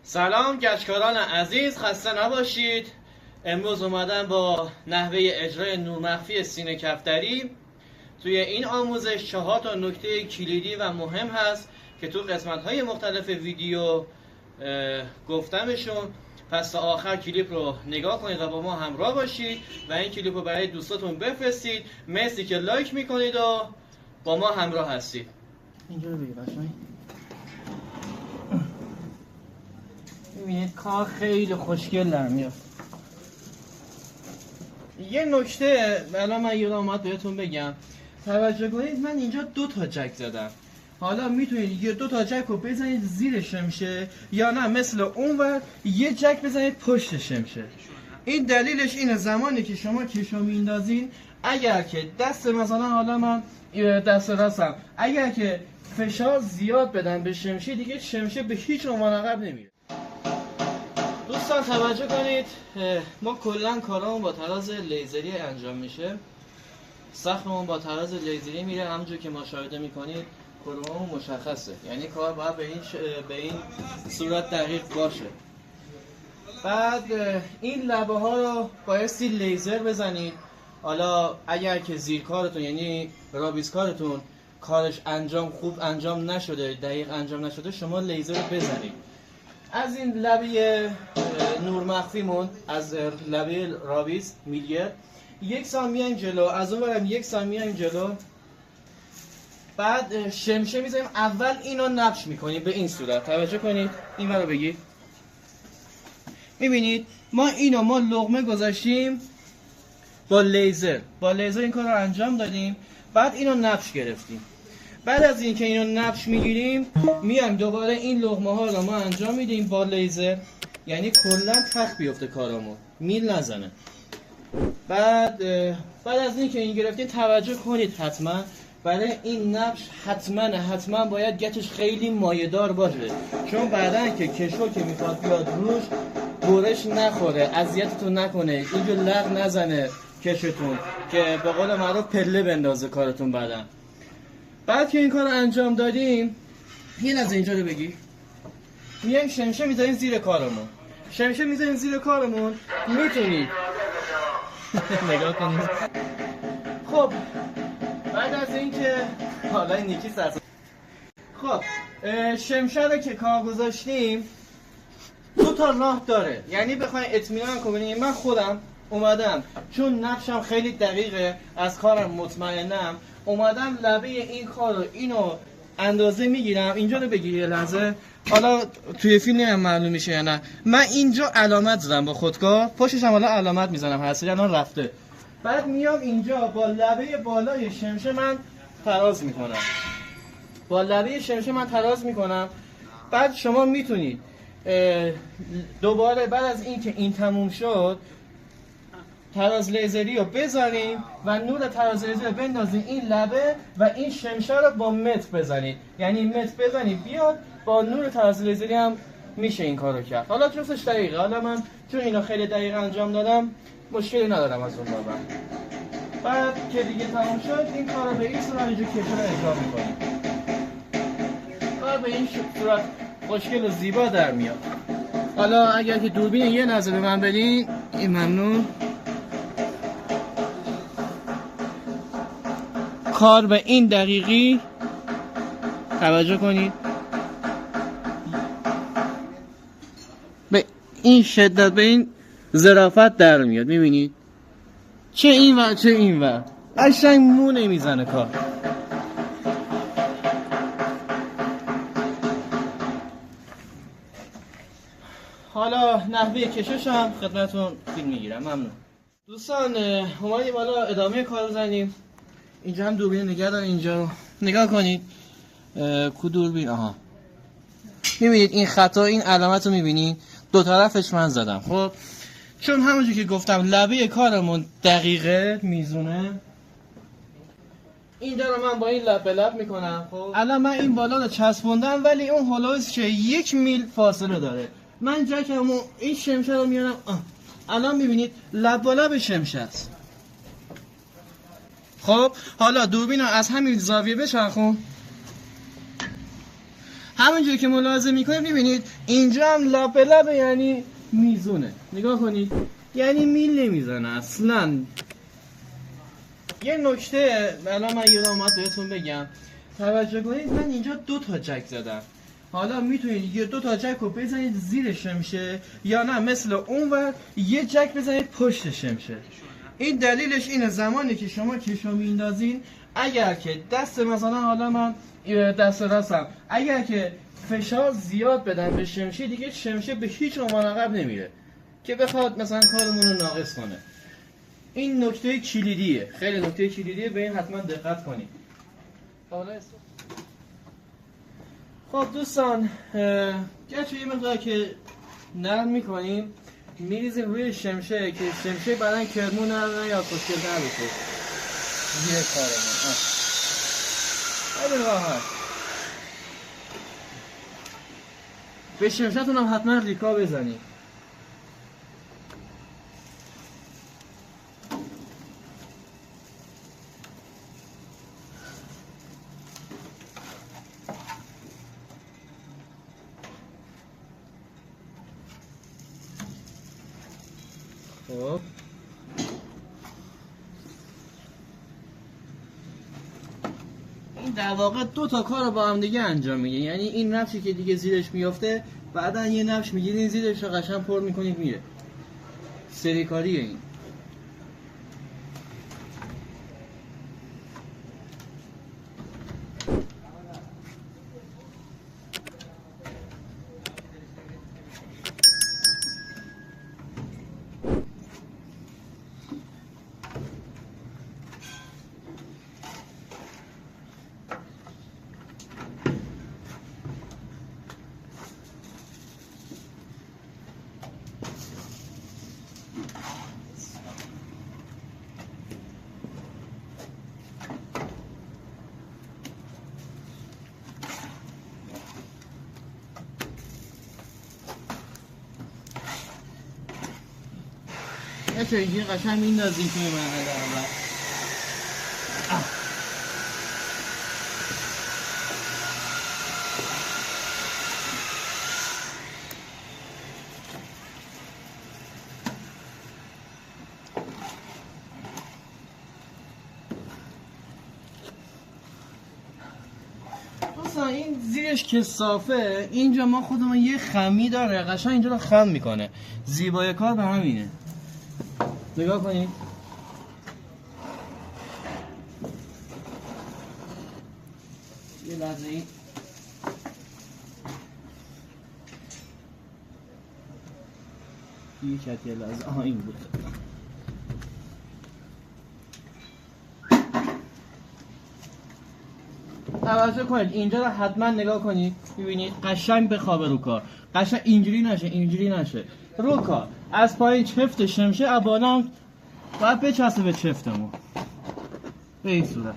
سلام گچکاران عزیز، خسته نباشید. امروز اومدم با نحوه اجرای نورمخفی سینه کفتری. توی این آموزش 4 تا نکته کلیدی و مهم هست که تو قسمت‌های مختلف ویدیو گفتمشون. پس تا آخر کلیپ رو نگاه کنید و با ما همراه باشید و این کلیپ رو برای دوستاتون بفرستید. مرسی که لایک میکنید و با ما همراه هستید. اینجا رو بگید قشنگ. میبینید کار خیلی خوشگل در میاد. یه نکته الان من یادم اومد بهتون بگم، توجه کنید من اینجا 2 تا جک زدم. حالا میتونید یه 2 تا جک رو بزنید زیر شمشه یا نه مثل اونور یه جک بزنید پشت شمشه. این دلیلش اینه زمانی که شما کشو میندازین، اگر که دست مثلا حالا من دست راستم اگر که فشار زیاد بدن به شمشه، دیگه شمشه به هیچ عنوان عقب نمیره. دوستان توجه کنید، ما کلا کارامون با تراز لیزری انجام میشه. سقفمون با تراز لیزری میره، همونجور که مشاهده میکنید کروممون مشخصه، یعنی کار باید به این صورت دقیق باشه. بعد این لبه ها رو بایستی لیزر بزنید. حالا اگر که زیر کارتون یعنی رابیز کارتون کارش خوب انجام نشده، دقیق انجام نشده، شما لیزر رو بزنید. از این لبه نور مخفیمون، از لبه رابیز میلیه 1 سانتی میایم جلو، از اون برم 1 سانتی میایم جلو. بعد شمشه میذاریم، اول اینو نبش میکنیم به این صورت. توجه کنید این رو بگید. میبینید ما لقمه گذاشتیم با لیزر این کار رو انجام دادیم. بعد اینو نبش گرفتیم. بعد از اینکه اینو نبش میگیریم میایم دوباره این لقمه ها رو ما انجام میدیم با لیزر، یعنی کلا تخت بیفته کارامون، میل نزنه. بعد از اینکه این گرفتیم توجه کنید حتما برای این نبش حتما باید گچش خیلی مایه‌دار باشه، چون بعدن که کشو که میخواد بیاد روش برش نخوره، اذیتتون نکنه، اینجا لغ نزنه کشتون که به قول معروف پله بندازه کارتون. بعد که این کار رو انجام دادیم یه لحظه اینجا رو بگی، میایم شمشه میذاریم زیر کارمون. میتونید نگاه کنید. خب بعد از اینکه حالا این یکی سرسا، خب شمشه رو که کار گذاشتیم 2 تا راه داره، یعنی بخواین اطمینان کنید. من خودم اومدم چون نقشم خیلی دقیقه، از کارم مطمئنم، اومدم لبه این کار رو اینو اندازه میگیرم. اینجا رو بگیر یه لحظه، حالا توی فیلم هم معلوم میشه یا نه. من اینجا علامت زدم با خودکار، پشتش هم حالا علامت میزنم، هستی الان رفته. بعد میام اینجا با لبه بالای شمشه من تراز میکنم. بعد شما میتونید دوباره بعد از اینکه این تموم شد تراز لیزری رو بذاریم و نور تراز لیزری رو بندازیم این لبه و این شمشه رو با متر بزنید، یعنی متر بزنید بیاد، با نور تراز لیزری هم میشه این کارو کرد. حالا جفتش دقیقه، حالا من چون اینو خیلی دقیق انجام دادم مشکلی ندارم از اون بابت. بعد که دیگه تمام شد این کارو به این صورت اینجا کشو رو اجرا میکنیم. بعد به این صورت خوشگل و زیبا در میاد. حالا اگر که دوربین یه نظر به من بدین این ممنون. کار به این دقیقی توجه کنید، به این شدت، به این ظرافت در میاد. میبینید چه این ور چه این ور، قشنگ مو نمیزنه کار. حالا نحوه کشش هم خدمتتون فیلم میگیرم. ممنون دوستان. اومدیم حالا ادامه کار بزنیم. اینجا هم دوربین نگه دارین، اینجا رو نگاه کنید. کو دوربین؟ آها میبینید این خطا، این علامت رو میبینید 2 طرفش من زدم. خب چون همونجور که گفتم لبه کارمون دقیقه میزونه، این رو من با این لب به لب میکنم. خب الان من این بالا رو چسبوندم ولی اون هولوش که 1 میل فاصله داره. من جکمو این شمشه رو میارم، الان میبینید لب با لب شمشه است. خب حالا دوربین رو از همین زاویه بچرخون، همونجور که ملاحظه میکنید میبینید اینجا هم لاپه لبه، یعنی میزونه. نگاه کنید، یعنی میل نمیزنه اصلا. یه نکته الان من یادم اومد بهتون بگم، توجه کنید من اینجا 2 تا جک زدم. حالا میتونید یه 2 تا جک رو بزنید زیر شمشه، یا نه مثل اونور یه جک بزنید پشت شمشه. این دلیلش اینه زمانی که شما کشو میندازین، اگر که دست مثلا حالا من دست راستم، اگر که فشار زیاد بدن به شمشه، دیگه شمشه به هیچ عنوان عقب نمیره که بخواد مثلا کارمون رو ناقص کنه. این نکته کلیدیه، خیلی نکته کلیدیه، به این حتما دقت کنید. خب دوستان، گرچه یه مقدار که نرم میکنیم میریزیم روی شمشه که شمشه بعدن کرمون یا خوشگل نبشه زیر کارمون. خیلی راحت. به شمشه‌تون هم حتما ریکا بزنید. خب این در واقع 2 تا کار رو با هم دیگه انجام میده. یعنی این نفشی که دیگه زیرش میافته، بعدا یه نفش میگیرین زیرش رو قشنگ پر میکنید میره. سری کاریه این. بچه اینجوری قشنگ میندازیم توی مرحله اول. دوستان این زیرش که صافه، اینجا ما خودمون یه خمی داره قشنگ اینجا رو خم میکنه. زیبای کار به همینه. نگاه کنید. یه لحظه این یه لحظه این بود. توجه کنید اینجا رو حتما نگاه کنید، ببینید قشنگ بخوابه رو کار، قشنگ اینجوری نشه رو کار. از پایین چفت شمشه، از بالا باید بچسبه به چفتمون به این صورت.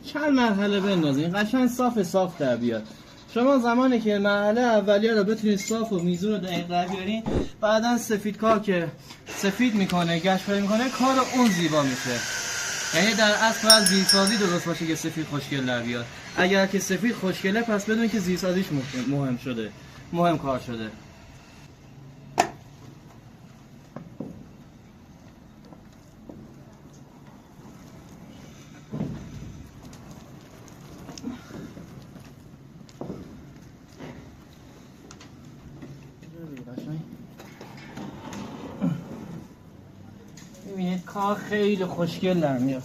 چند مرحله بندازین قشنگ صاف در بیاد. شما زمانی که مرحله اولیه رو بتونید صاف و میزون رو دقیق در بیارین، بعدا سفید کار که سفید میکنه، گشت‌کاری میکنه، کار اون زیبا میشه. یعنی در اصل باید زیرسازی درست باشه که سفید خوشگل در بیاد. اگر که سفید خوشگله پس بدونید که زیرسازیش مهم کار شده. میبینید کار خیلی خوشگل در میاد.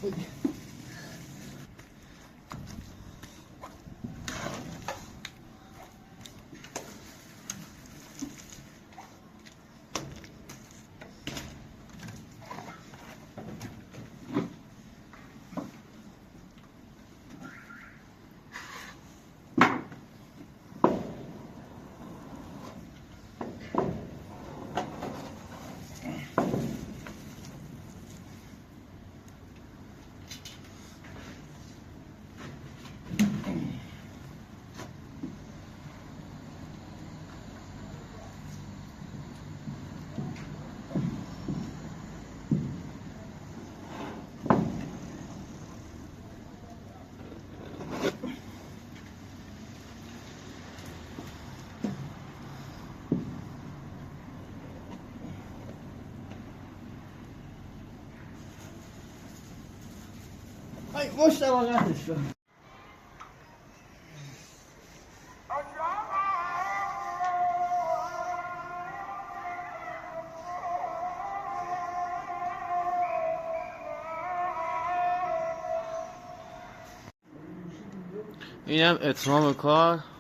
ای مشتبه قطعش کن. اینم اتمام کار.